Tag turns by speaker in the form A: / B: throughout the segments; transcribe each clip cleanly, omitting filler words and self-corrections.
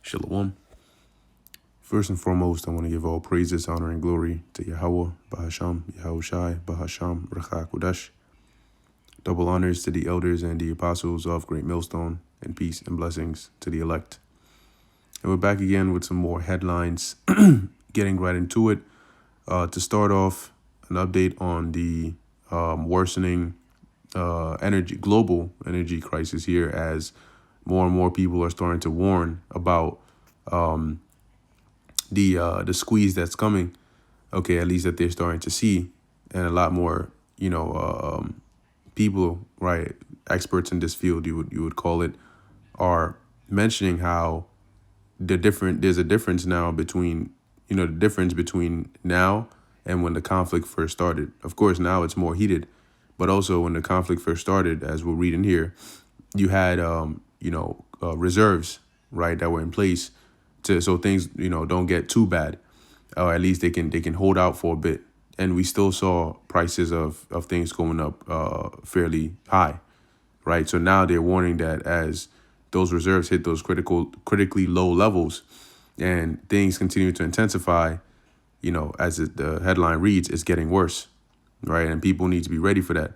A: Shalom. First and foremost, I want to give all praises, honor, and glory to Yahweh, Bahasham, Yahushai, Bahasham, Racha Kudash. Double honors to the elders and the apostles of Great Millstone, and peace and blessings to the elect. And we're back again with some more headlines, getting right into it. To start off, an update on the worsening global energy crisis here, as more and more people are starting to warn about the squeeze that's coming. Okay, at least that they're starting to see, and a lot more, people, right, experts in this field, you would call it, are mentioning how there's a difference now between, the difference between now and when the conflict first started. Of course, now it's more heated, but also when the conflict first started, as we're reading here, you had reserves, right, that were in place so things don't get too bad, or at least they can hold out for a bit. And we still saw prices of things going up fairly high, right? So now they're warning that as those reserves hit those critically low levels and things continue to intensify, as the headline reads, it's getting worse, right? And people need to be ready for that.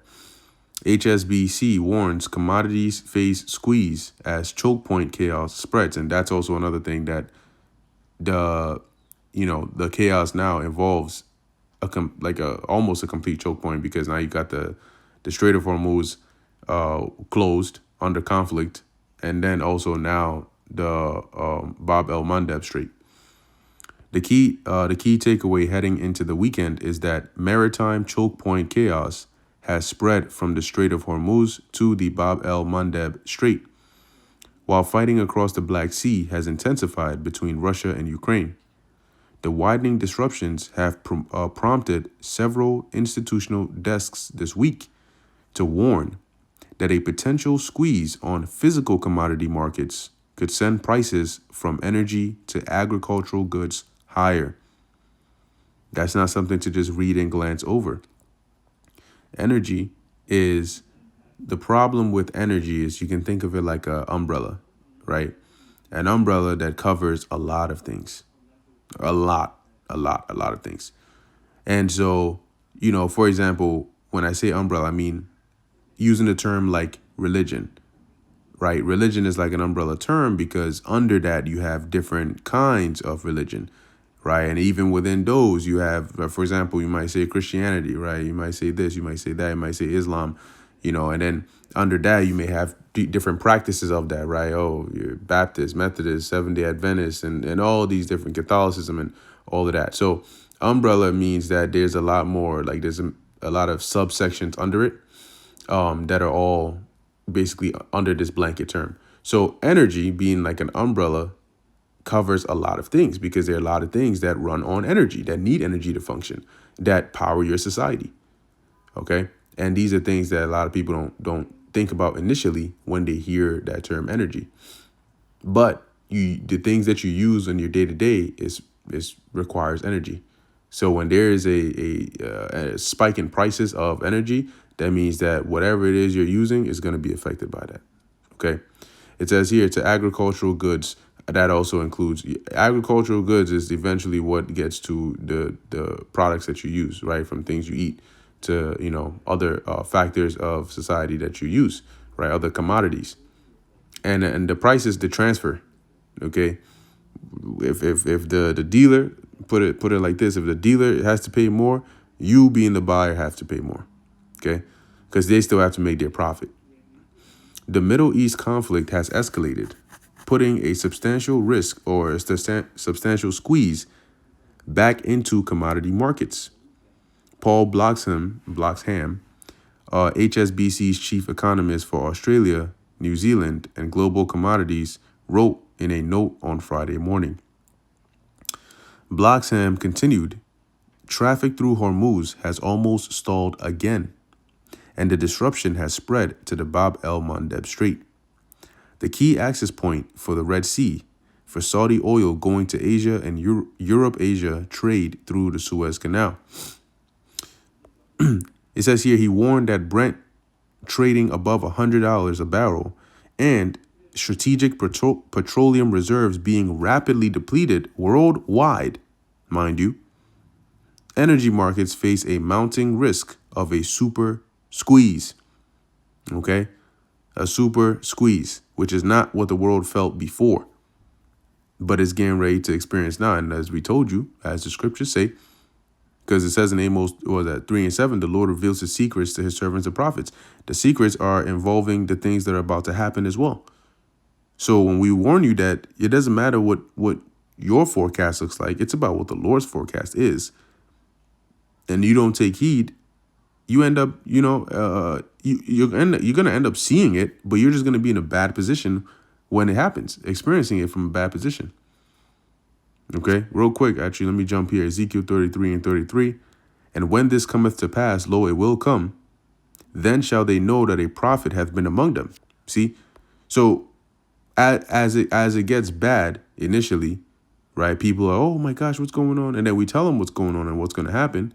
A: HSBC warns commodities face squeeze as choke point chaos spreads. And that's also another thing that the chaos now involves almost a complete choke point, because now you got the Strait of Hormuz closed under conflict, and then also now the Bab el Mandeb Strait. The key takeaway heading into the weekend is that maritime choke point chaos has spread from the Strait of Hormuz to the Bab el Mandeb Strait, while fighting across the Black Sea has intensified between Russia and Ukraine. The widening disruptions have prompted several institutional desks this week to warn that a potential squeeze on physical commodity markets could send prices from energy to agricultural goods higher. That's not something to just read and glance over. The problem with energy is you can think of it like an umbrella, right? An umbrella that covers a lot of things. A lot of things. And so, for example, when I say umbrella, I mean using the term like religion, right? Religion is like an umbrella term because under that you have different kinds of religion, right? And even within those you have, for example, you might say Christianity, right? You might say this, you might say that, you might say Islam, and then under that you may have different practices of that, right? Oh, you're Baptist, Methodist, Seventh-day Adventist, and all these different Catholicism and all of that. So umbrella means that there's a lot more, like there's a lot of subsections under it that are all basically under this blanket term. So energy, being like an umbrella, covers a lot of things because there are a lot of things that run on energy, that need energy to function, that power your society. Okay. And these are things that a lot of people don't think about initially when they hear that term energy. But the things that you use in your day to day is requires energy. So when there is a spike in prices of energy, that means that whatever it is you're using is going to be affected by that. Okay. It says here to agricultural goods. That also includes agricultural goods is eventually what gets to the products that you use, right? From things you eat to, other factors of society that you use, right? Other commodities. And the price is the transfer. Okay. If the dealer, put it like this, if the dealer has to pay more, you being the buyer have to pay more. Okay. Because they still have to make their profit. The Middle East conflict has escalated, putting a substantial risk or a substantial squeeze back into commodity markets. Paul Bloxham, HSBC's chief economist for Australia, New Zealand, and global commodities, wrote in a note on Friday morning. Bloxham continued, traffic through Hormuz has almost stalled again, and the disruption has spread to the Bab el Mandeb Strait, the key access point for the Red Sea, for Saudi oil going to Asia and Europe-Asia trade through the Suez Canal. It says here he warned that Brent trading above $100 a barrel and strategic petroleum reserves being rapidly depleted worldwide, mind you, energy markets face a mounting risk of a super squeeze. Okay? A super squeeze, which is not what the world felt before, but is getting ready to experience now. And as we told you, as the scriptures say, because it says in Amos, what was that, 3 and 7, the Lord reveals his secrets to his servants and prophets. The secrets are involving the things that are about to happen as well. So when we warn you that it doesn't matter what your forecast looks like, it's about what the Lord's forecast is. And you don't take heed, you end up, you're gonna end up seeing it, but you're just gonna be in a bad position when it happens, experiencing it from a bad position. Okay, real quick, actually, let me jump here. Ezekiel 33 and 33. And when this cometh to pass, lo, it will come, then shall they know that a prophet hath been among them. See, so as it gets bad initially, right? People are, oh my gosh, what's going on? And then we tell them what's going on and what's going to happen.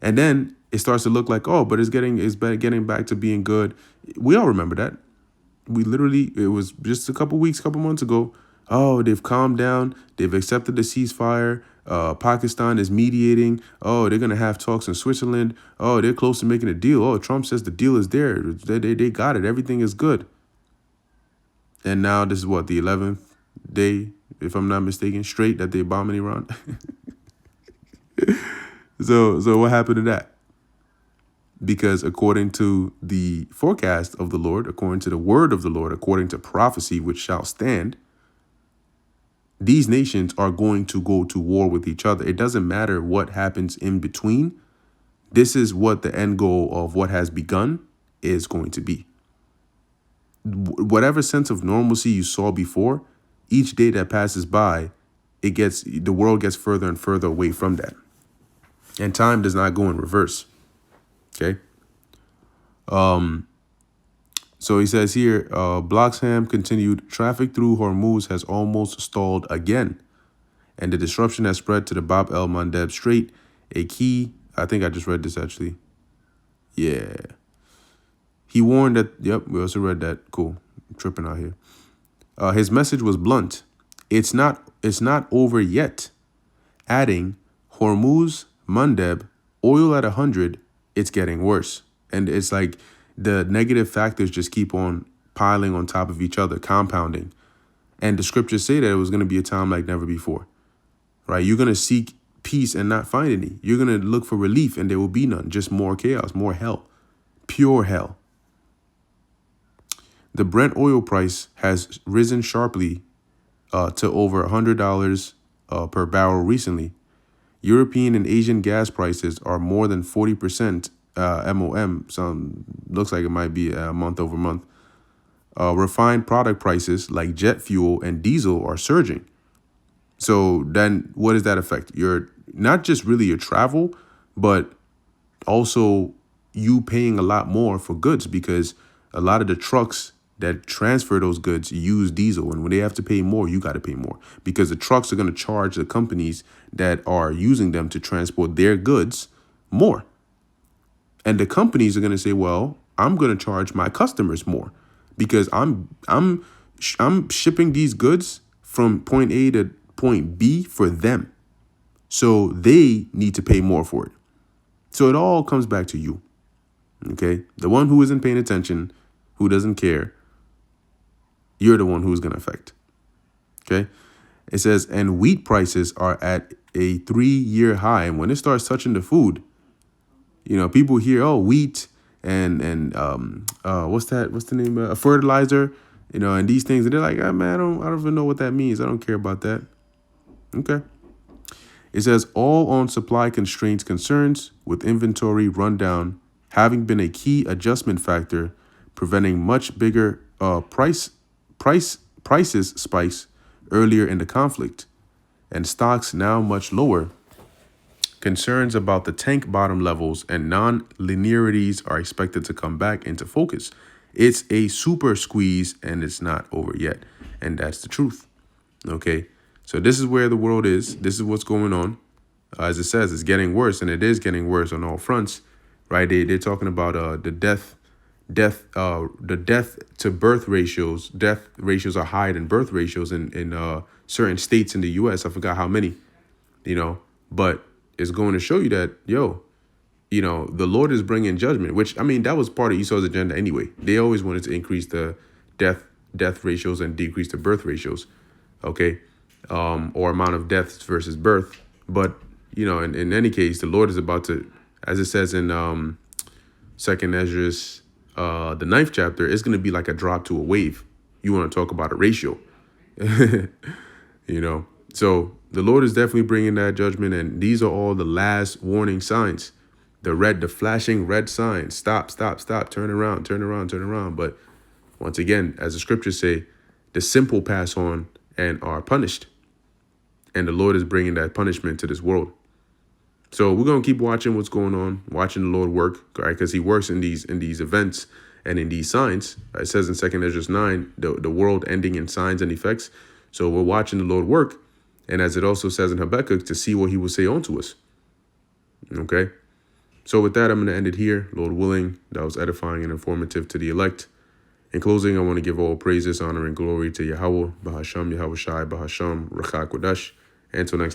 A: And then it starts to look like, oh, but it's getting back to being good. We all remember that. It was just a couple months ago. Oh, they've calmed down. They've accepted the ceasefire. Pakistan is mediating. Oh, they're going to have talks in Switzerland. Oh, they're close to making a deal. Oh, Trump says the deal is there. They got it. Everything is good. And now this is what, the 11th day, if I'm not mistaken, straight that they're bombing Iran. So what happened to that? Because according to the forecast of the Lord, according to the word of the Lord, according to prophecy, which shall stand, these nations are going to go to war with each other. It doesn't matter what happens in between. This is what the end goal of what has begun is going to be. Whatever sense of normalcy you saw before, each day that passes by, the world gets further and further away from that. And time does not go in reverse. Okay. So he says here, Bloxham continued, traffic through Hormuz has almost stalled again. And the disruption has spread to the Bab el-Mandeb Strait, a key, I think I just read this actually. Yeah. He warned that, yep, we also read that. Cool. I'm tripping out here. His message was blunt. It's not over yet. Adding, Hormuz, Mandeb, oil at 100, it's getting worse. And it's like the negative factors just keep on piling on top of each other, compounding. And the scriptures say that it was going to be a time like never before, right? You're going to seek peace and not find any. You're going to look for relief and there will be none, just more chaos, more hell, pure hell. The Brent oil price has risen sharply to over $100 per barrel recently. European and Asian gas prices are more than 40% MOM. Some looks like it might be month over month. Refined product prices like jet fuel and diesel are surging. So then what does that affect? Not just really your travel, but also you paying a lot more for goods, because a lot of the trucks that transfer those goods use diesel. And when they have to pay more, you got to pay more, because the trucks are going to charge the companies that are using them to transport their goods more. And the companies are going to say, well, I'm going to charge my customers more because I'm shipping these goods from point A to point B for them. So they need to pay more for it. So it all comes back to you. Okay. The one who isn't paying attention, who doesn't care, you're the one who's going to affect. Okay. It says, and wheat prices are at a 3-year high. And when it starts touching the food, people hear, oh, wheat and what's the name? A fertilizer, and these things. And they're like, oh, man, I don't even know what that means. I don't care about that. Okay. It says all on supply constraints concerns, with inventory rundown having been a key adjustment factor, preventing much bigger prices spikes earlier in the conflict, and stocks now much lower. Concerns about the tank bottom levels and non-linearities are expected to come back into focus. It's a super squeeze and it's not over yet. And that's the truth. Okay. So this is where the world is. This is what's going on. As it says, it's getting worse, and it is getting worse on all fronts, right? They're talking about the death the death to birth ratios, death ratios are higher than birth ratios in certain states in the U.S. I forgot how many, but it's going to show you that, the Lord is bringing judgment, which, I mean, that was part of Esau's agenda anyway. They always wanted to increase the death ratios and decrease the birth ratios, okay, or amount of deaths versus birth. But, in any case, the Lord is about to, as it says in Second Esdras, the 9th chapter, it's going to be like a drop to a wave. You want to talk about a ratio, So the Lord is definitely bringing that judgment, and these are all the last warning signs. The flashing red sign. Stop, stop, stop. Turn around, turn around, turn around. But once again, as the scriptures say, the simple pass on and are punished. And the Lord is bringing that punishment to this world. So we're going to keep watching what's going on, watching the Lord work, right? Because he works in these events and in these signs. It says in 2 Esdras 9, the world ending in signs and effects. So we're watching the Lord work. And as it also says in Habakkuk, to see what he will say unto us. Okay? So with that, I'm going to end it here. Lord willing, that was edifying and informative to the elect. In closing, I want to give all praises, honor, and glory to Yahweh, Bahasham, Yahweh Shai, Bahasham, Rachak Kodash. Until next time.